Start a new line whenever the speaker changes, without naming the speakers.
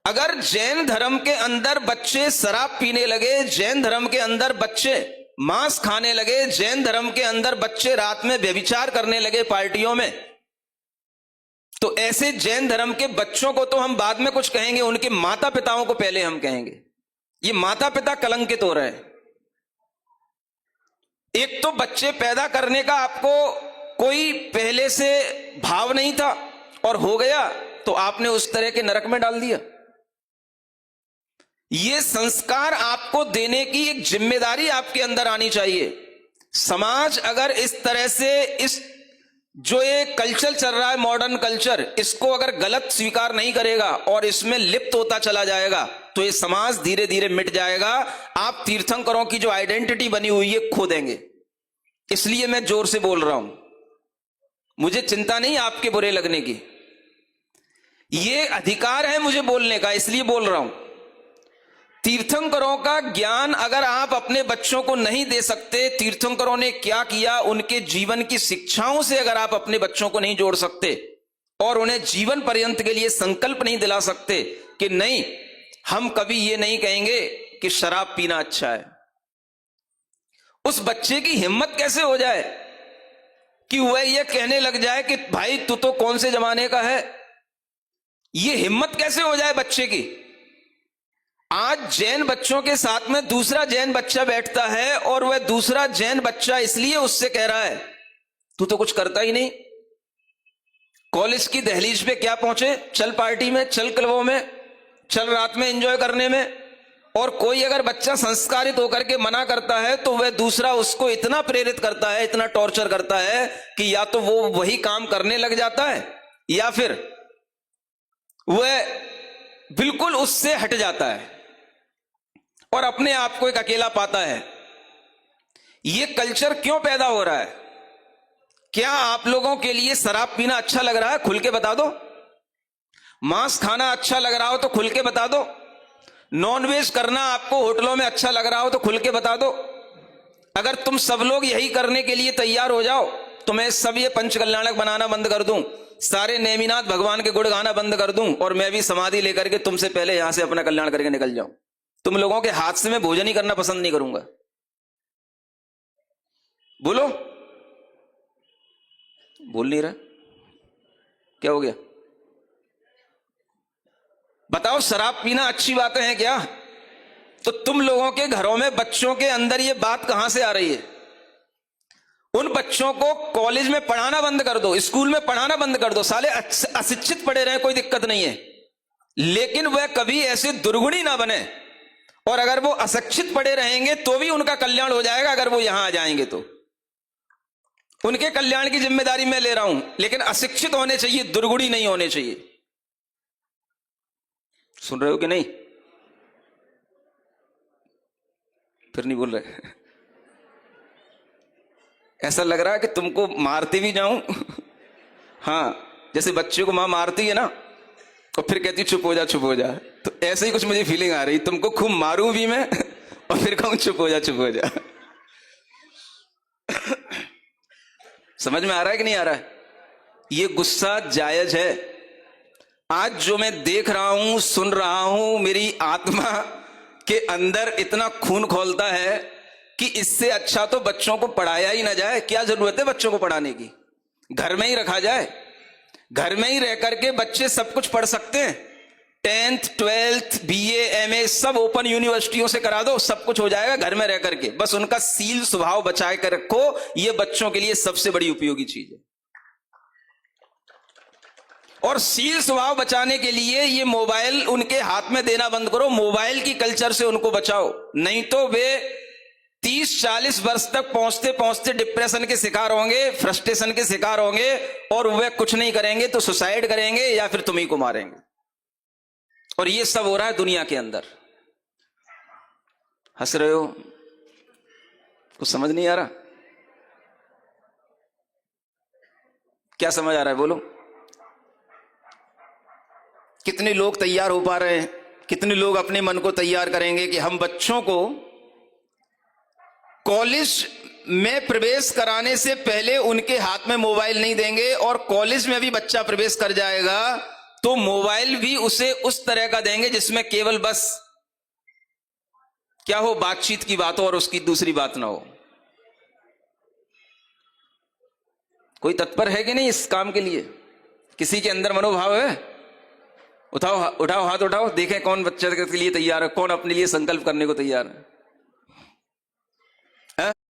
अगर जैन धर्म के अंदर बच्चे शराब पीने लगे, जैन धर्म के अंदर बच्चे मांस खाने लगे, जैन धर्म के अंदर बच्चे रात में व्यभिचार करने लगे पार्टियों में, तो ऐसे जैन धर्म के बच्चों को तो हम बाद में कुछ कहेंगे, उनके माता पिताओं को पहले हम कहेंगे। ये माता पिता कलंकित हो रहे हैं। एक तो बच्चे पैदा करने का आपको कोई पहले से भाव नहीं था और हो गया तो आपने उस तरह के नरक में डाल दिया। ये संस्कार आपको देने की एक जिम्मेदारी आपके अंदर आनी चाहिए। समाज अगर इस तरह से इस जो ये कल्चर चल रहा है, मॉडर्न कल्चर, इसको अगर गलत स्वीकार नहीं करेगा और इसमें लिप्त होता चला जाएगा तो ये समाज धीरे धीरे मिट जाएगा। आप तीर्थंकरों की जो आइडेंटिटी बनी हुई है खो देंगे। इसलिए मैं जोर से बोल रहा हूं, मुझे चिंता नहीं आपके बुरे लगने की, ये अधिकार है मुझे बोलने का, इसलिए बोल रहा हूं। तीर्थंकरों का ज्ञान अगर आप अपने बच्चों को नहीं दे सकते, तीर्थंकरों ने क्या किया उनके जीवन की शिक्षाओं से अगर आप अपने बच्चों को नहीं जोड़ सकते और उन्हें जीवन पर्यंत के लिए संकल्प नहीं दिला सकते कि नहीं, हम कभी ये नहीं कहेंगे कि शराब पीना अच्छा है, उस बच्चे की हिम्मत कैसे हो जाए कि वह ये कहने लग जाए कि भाई तू तो कौन से जमाने का है? ये हिम्मत कैसे हो जाए बच्चे की? आज जैन बच्चों के साथ में दूसरा जैन बच्चा बैठता है और वह दूसरा जैन बच्चा इसलिए उससे कह रहा है तू तो कुछ करता ही नहीं। कॉलेज की दहलीज पे क्या पहुंचे, चल पार्टी में, चल क्लबों में, चल रात में एंजॉय करने में। और कोई अगर बच्चा संस्कारित होकर के मना करता है तो वह दूसरा उसको इतना प्रेरित करता है, इतना टॉर्चर करता है कि या तो वो वही काम करने लग जाता है या फिर वह बिल्कुल उससे हट जाता है और अपने आप को एक अकेला पाता है। यह कल्चर क्यों पैदा हो रहा है? क्या आप लोगों के लिए शराब पीना अच्छा लग रहा है? खुल के बता दो। मांस खाना अच्छा लग रहा हो तो खुल के बता दो। नॉनवेज करना आपको होटलों में अच्छा लग रहा हो तो खुल के बता दो। अगर तुम सब लोग यही करने के लिए तैयार हो जाओ तो मैं सब ये पंचकल्याणक बनाना बंद कर दूं, सारे नेमिनाथ भगवान के गुण गाना बंद कर दूं और मैं भी समाधि लेकर के तुमसे पहले यहां से अपना कल्याण करके निकल जाऊं। तुम लोगों के हाथ से मैं भोजन ही करना पसंद नहीं करूंगा। बोलो, बोल नहीं रहा, क्या हो गया? बताओ, शराब पीना अच्छी बातें हैं क्या? तो तुम लोगों के घरों में बच्चों के अंदर ये बात कहां से आ रही है? उन बच्चों को कॉलेज में पढ़ाना बंद कर दो, स्कूल में पढ़ाना बंद कर दो, साले अशिक्षित पढ़े रहे, कोई दिक्कत नहीं है, लेकिन वह कभी ऐसे दुर्गुणी ना बने। और अगर वो अशिक्षित पढ़े रहेंगे तो भी उनका कल्याण हो जाएगा अगर वो यहां आ जाएंगे तो। उनके कल्याण की जिम्मेदारी मैं ले रहा हूं, लेकिन अशिक्षित होने चाहिए, दुर्गुणी नहीं होने चाहिए। सुन रहे हो कि नहीं? फिर नहीं बोल रहे? ऐसा लग रहा है कि तुमको मारते भी जाऊं। हाँ, जैसे बच्चे को मां मारती है ना और फिर कहती चुप हो जा, चुप हो जा, तो ऐसे ही कुछ मुझे फीलिंग आ रही, तुमको खूब मारूं भी मैं और फिर कहूं चुप हो जा, चुप हो जा। समझ में आ रहा है कि नहीं आ रहा है? ये गुस्सा जायज है। आज जो मैं देख रहा हूं, सुन रहा हूं, मेरी आत्मा के अंदर इतना खून खौलता है कि इससे अच्छा तो बच्चों को पढ़ाया ही ना जाए। क्या जरूरत है बच्चों को पढ़ाने की? घर में ही रखा जाए, घर में ही रह करके बच्चे सब कुछ पढ़ सकते हैं। 10th 12th BA MA सब ओपन यूनिवर्सिटियों से करा दो, सब कुछ हो जाएगा घर में रह करके। बस उनका सील स्वभाव बचा कर रखो, यह बच्चों के लिए सबसे बड़ी उपयोगी चीज है। और सील स्वभाव बचाने के लिए ये मोबाइल उनके हाथ में देना बंद करो, मोबाइल की कल्चर से उनको बचाओ, नहीं तो वे 30-40 वर्ष तक पहुंचते पहुंचते डिप्रेशन के शिकार होंगे, फ्रस्ट्रेशन के शिकार होंगे और वे कुछ नहीं करेंगे तो सुसाइड करेंगे या फिर तुम्ही को मारेंगे। और ये सब हो रहा है दुनिया के अंदर। हंस रहे हो? कुछ समझ नहीं आ रहा? क्या समझ आ रहा है बोलो? कितने लोग तैयार हो पा रहे हैं? कितने लोग अपने मन को तैयार करेंगे कि हम बच्चों को कॉलेज में प्रवेश कराने से पहले उनके हाथ में मोबाइल नहीं देंगे और कॉलेज में भी बच्चा प्रवेश कर जाएगा तो मोबाइल भी उसे उस तरह का देंगे जिसमें केवल बस क्या हो, बातचीत की बात हो और उसकी दूसरी बात ना हो। कोई तत्पर है कि नहीं इस काम के लिए? किसी के अंदर मनोभाव है? उठाओ उठाओ हाथ उठाओ, देखें कौन बच्चे के लिए तैयार है, कौन अपने लिए संकल्प करने को तैयार है।